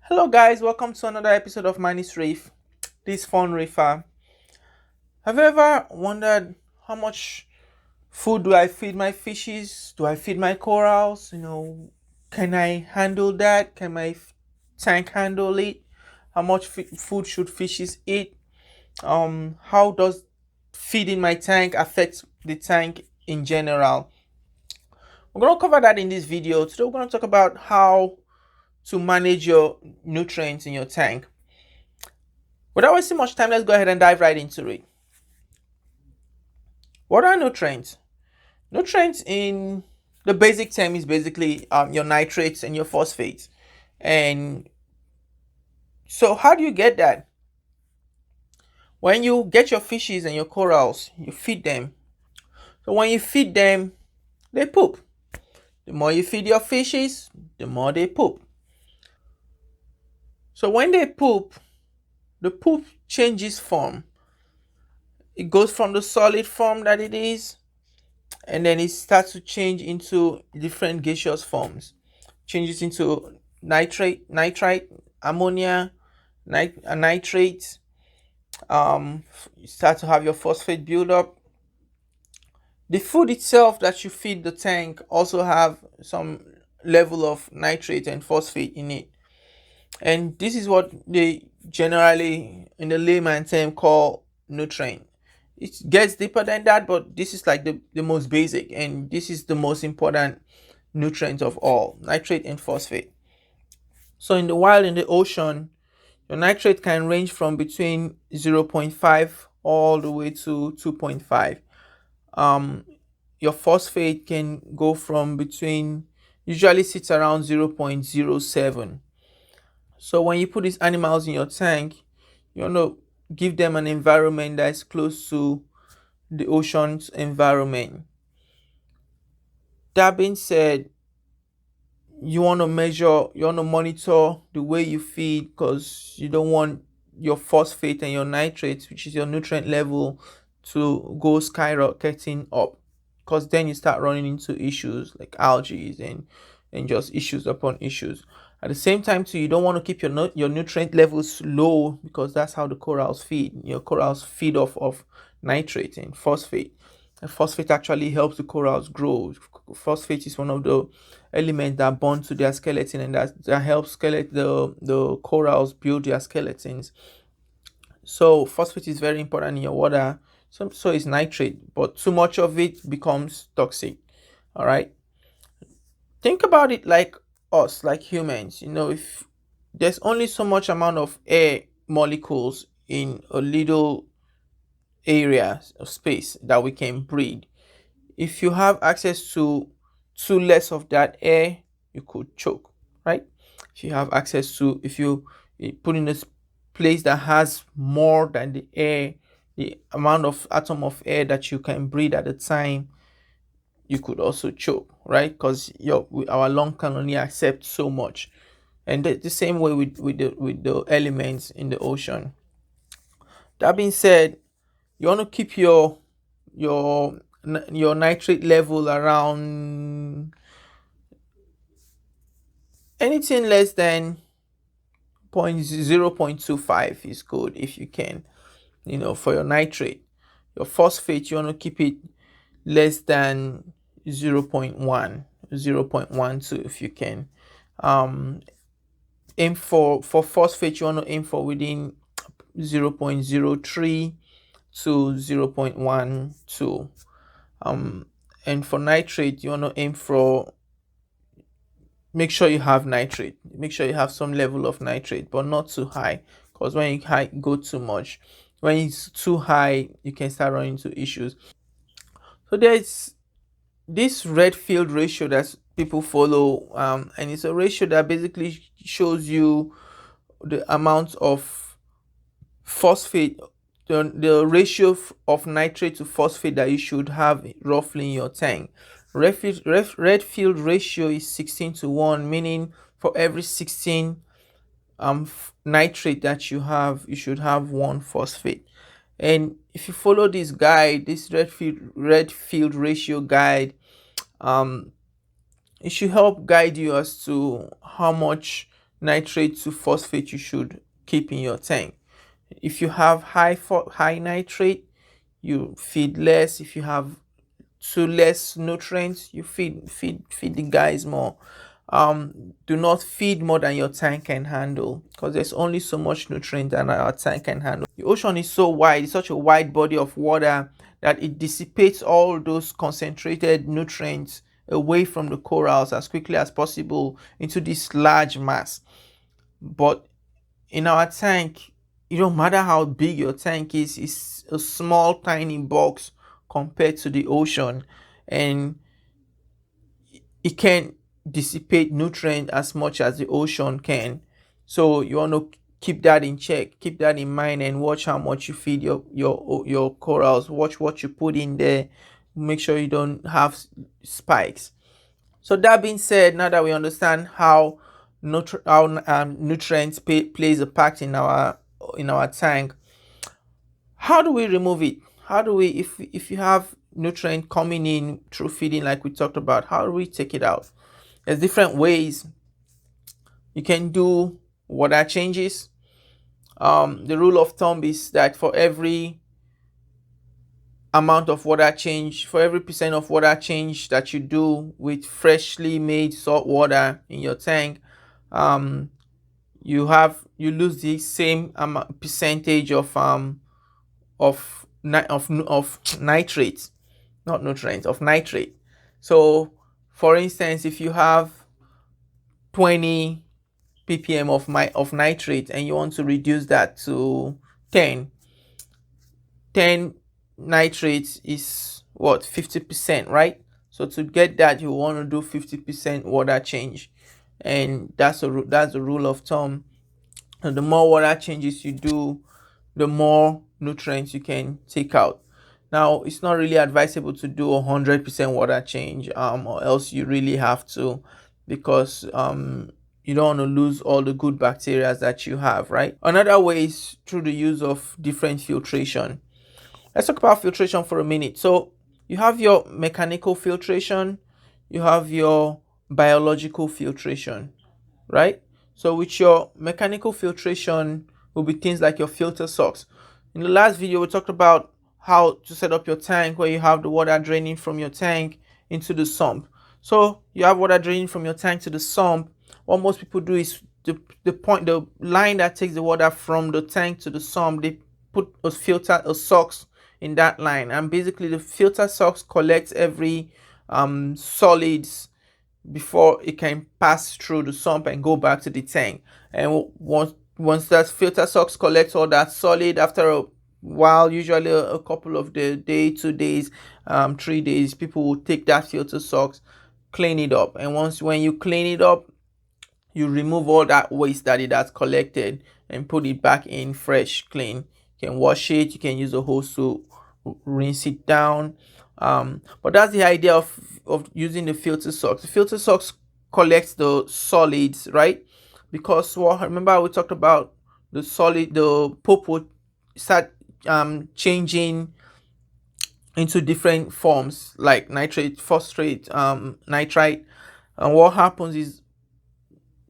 Hello guys, welcome to another episode of Manny's Reef, this fun reefer. Have you ever wondered how much food do I feed my fishes? Do I feed my corals? Can I handle that? Can my tank handle it? How much food should fishes eat? How does feeding my tank affect the tank in general? We're going to cover that in this video. Today we're going to talk about how to manage your nutrients in your tank. Without wasting much time, let's go ahead and dive right into it. What are nutrients? Nutrients in the basic term is basically your nitrates and your phosphates. And so how do you get that? When you get your fishes and your corals, you feed them. So when you feed them, they poop. The more you feed your fishes, the more they poop. So when they poop, the poop changes form. It goes from the solid form that it is, and then it starts to change into different gaseous forms. Changes into nitrite, ammonia, nitrate. You start to have your phosphate buildup. The food itself that you feed the tank also have some level of nitrate and phosphate in it, and this is what they generally in the layman term call nutrient. It gets deeper than that, but this is like the most basic, and this is the most important nutrient of all: nitrate and phosphate. So in the wild, in the ocean, your nitrate can range from between 0.5 all the way to 2.5. um your phosphate can go from between, usually sits around 0.07. So when you put these animals in your tank, you want to give them an environment that's close to the ocean's environment. That being said, you want to monitor the way you feed, because you don't want your phosphate and your nitrates, which is your nutrient level, to go skyrocketing up, because then you start running into issues like algae and just issues upon issues. At the same time too, you don't want to keep your nutrient levels low, because that's how the corals feed. Your corals feed off of nitrate and phosphate. And phosphate actually helps the corals grow. Phosphate is one of the elements that bond to their skeleton, and that helps the corals build their skeletons. So phosphate is very important in your water. So is nitrate, but too much of it becomes toxic. All right. Think about it like us, like humans. If there's only so much amount of air molecules in a little area of space that we can breathe. If you have access to too less of that air, you could choke, right? If you put in a place that has more than the air, the amount of atom of air that you can breathe at a time, you could also choke, right? Because our lung can only accept so much. And the same way with the elements in the ocean. That being said, you want to keep your nitrate level around, anything less than 0.25 is good if you can. For your nitrate. Your phosphate, you want to keep it less than 0.1, 0.12 if you can. Aim for phosphate, you want to aim for within 0.03 to 0.12. And for nitrate, you want to aim for, make sure you have nitrate, make sure you have some level of nitrate, but not too high, because when you go too much, when it's too high, you can start running into issues. So there's this Redfield ratio that people follow, and it's a ratio that basically shows you the amount of phosphate, the ratio of nitrate to phosphate that you should have roughly in your tank. Redfield ratio is 16:1, meaning for every 16 nitrate that you have, you should have 1 phosphate. And if you follow this guide, this Redfield ratio guide, it should help guide you as to how much nitrate to phosphate you should keep in your tank. If you have high nitrate, you feed less. If you have too less nutrients, you feed the guys more. Do not feed more than your tank can handle, because there's only so much nutrient that our tank can handle. The ocean is so wide, it's such a wide body of water that it dissipates all those concentrated nutrients away from the corals as quickly as possible into this large mass. But in our tank, it don't matter how big your tank is, it's a small tiny box compared to the ocean, and it can dissipate nutrient as much as the ocean can. So you want to keep that in check, keep that in mind, and watch how much you feed your corals. Watch what you put in there. Make sure you don't have spikes. So that being said, now that we understand how nutrients plays a part in our tank, how do we remove it? How do we, if you have nutrient coming in through feeding like we talked about, how do we take it out? There's different ways. You can do water changes. The rule of thumb is that for every amount of water change, for every percent of water change that you do with freshly made salt water in your tank, you lose the same percentage of nitrate, not nutrients, of nitrate. So for instance, if you have 20 ppm of nitrate and you want to reduce that to 10 nitrates is what, 50%, right? So to get that, you want to do 50% water change, and that's the rule of thumb. And the more water changes you do, the more nutrients you can take out. Now, it's not really advisable to do 100% water change, or else you really have to, because you don't want to lose all the good bacteria that you have, right? Another way is through the use of different filtration. Let's talk about filtration for a minute. So you have your mechanical filtration, you have your biological filtration, right? So with your mechanical filtration will be things like your filter socks. In the last video, we talked about how to set up your tank where you have the water draining from your tank into the sump. So you have water draining from your tank to the sump. What most people do is the line that takes the water from the tank to the sump, they put a socks in that line, and basically the filter socks collects every solids before it can pass through the sump and go back to the tank. And once that filter socks collects all that solid, after a while, usually a couple of the day, 2 days, 3 days, people will take that filter socks, clean it up, and when you clean it up, you remove all that waste that it has collected and put it back in fresh, clean. You can wash it, you can use a hose to rinse it down. But that's the idea of using the filter socks. The filter socks collects the solids, right? Because remember we talked about the poop would start changing into different forms like nitrate, phosphate, nitrite. And what happens is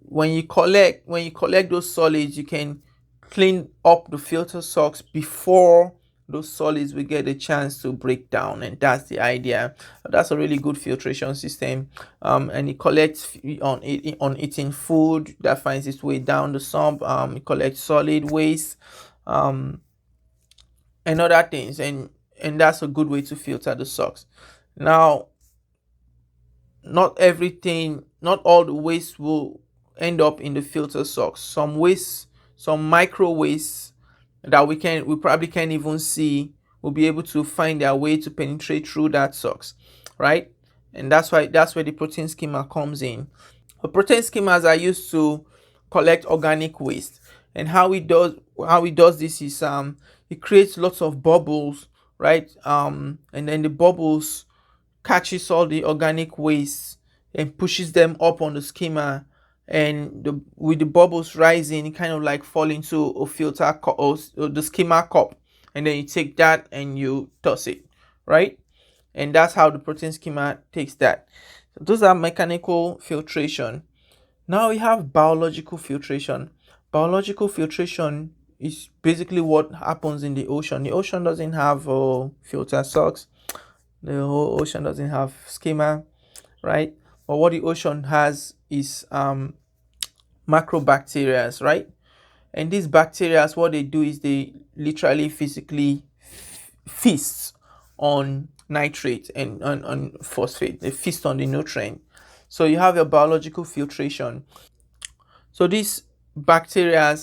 when you collect those solids, you can clean up the filter socks before those solids will get a chance to break down, and that's the idea. That's a really good filtration system, and it collects on eating food that finds its way down the sump. It collects solid waste, and other things, and that's a good way to filter the socks. Now, not all the waste will end up in the filter socks. Some micro waste that we probably can't even see will be able to find their way to penetrate through that socks, right? And that's where the protein skimmer comes in. The protein skimmers are used to collect organic waste, and how it does this is it creates lots of bubbles, right? And then the bubbles catches all the organic waste and pushes them up on the skimmer, and with the bubbles rising, it kind of like fall into a filter cup or the skimmer cup, and then you take that and you toss it, right? And that's how the protein skimmer takes that. So those are mechanical filtration. Now we have biological filtration. Biological filtration is basically what happens in the ocean. The ocean doesn't have filter socks. The whole ocean doesn't have skimmer, right? But what the ocean has is macrobacteria, right? And these bacteria, what they do is they literally physically feast on nitrate and on phosphate. They feast on the nutrient. So you have your biological filtration. So these bacteria,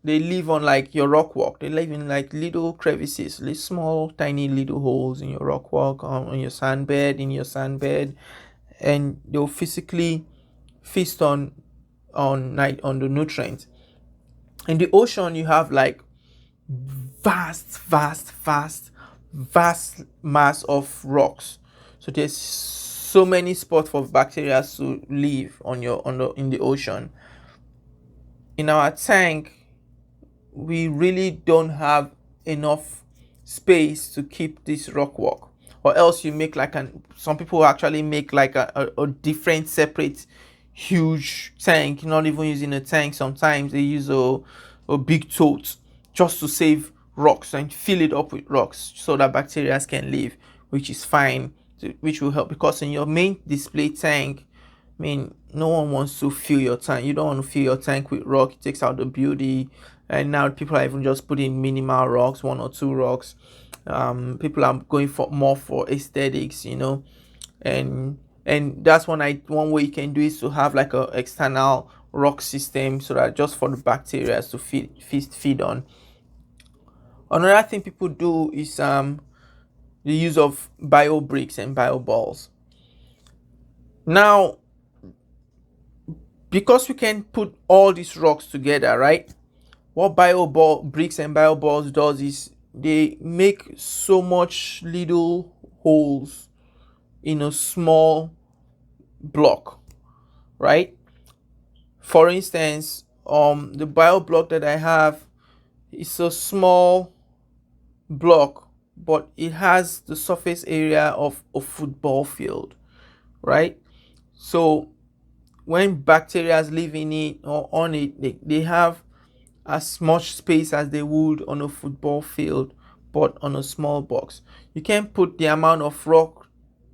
they live on like your rock walk. They live in like little crevices, little small, tiny little holes in your rock walk, on your sandbed, and they'll physically feast on the nutrients. In the ocean, you have like vast mass of rocks. So there's so many spots for bacteria to live in the ocean. In our tank, we really don't have enough space to keep this rock walk, or else you make like some people actually make like a different separate huge tank, not even using a tank. Sometimes they use a big tote just to save rocks and fill it up with rocks so that bacteria can live, which is fine, which will help, because in your main display tank, I mean, no one wants to fill your tank. You don't want to fill your tank with rock. It takes out the beauty. And now people are even just putting minimal rocks, 1 or 2 rocks. People are going for more for aesthetics, and that's one way you can do is to have like a external rock system, so that just for the bacteria to feed on. Another thing people do is the use of bio bricks and bio balls. Now, because we can put all these rocks together, right? What bio ball bricks and bio balls does is they make so much little holes in a small block, right? For instance, the bio block that I have is a small block, but it has the surface area of a football field, right? So when bacteria live in it or on it, they have as much space as they would on a football field, but on a small box. You can't put the amount of rock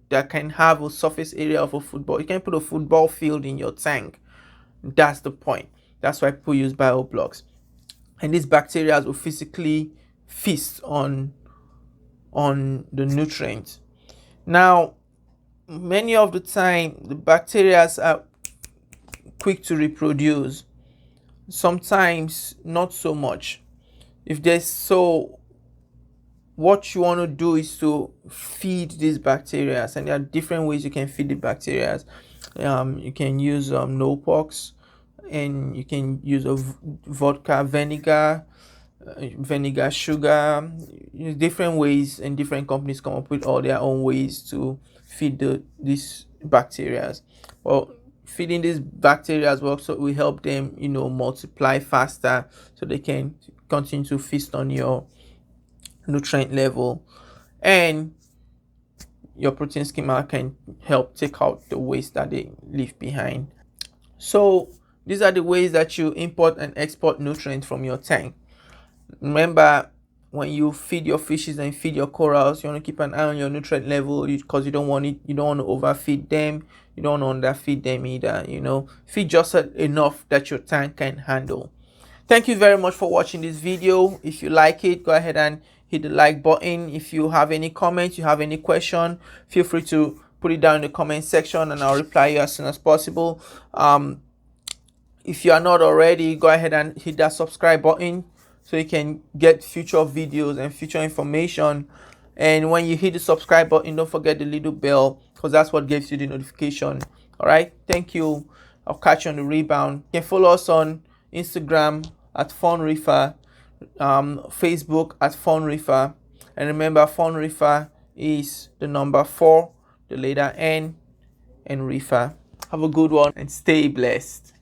that can have a surface area of a football. You can't put a football field in your tank. That's the point. That's why people use bio blocks. And these bacteria will physically feast on the nutrients. Now, many of the time, the bacteria are quick to reproduce. Sometimes not so much. What you want to do is to feed these bacteria, and there are different ways you can feed the bacteria. You can use no pox, and you can use vodka vinegar, vinegar sugar. Different ways, and different companies come up with all their own ways to feed these bacteria. Well, feeding these bacteria as well, so we help them multiply faster, so they can continue to feast on your nutrient level, and your protein skimmer can help take out the waste that they leave behind. So these are the ways that you import and export nutrients from your tank. Remember, when you feed your fishes and feed your corals, you want to keep an eye on your nutrient level, because you don't want to overfeed them, you don't want to underfeed them either. Feed just enough that your tank can handle. Thank you very much for watching this video. If you like it, go ahead and hit the like button. If you have any comments, you have any question, feel free to put it down in the comment section, and I'll reply you as soon as possible. If you are not already, go ahead and hit that subscribe button, so you can get future videos and future information. And when you hit the subscribe button, don't forget the little bell, because that's what gives you the notification. All right, thank you. I'll catch you on the rebound. You can follow us on Instagram at FunReefer, Facebook at FunReefer, and remember, FunReefer is the number 4, the letter N, and Reefer. Have a good one and stay blessed.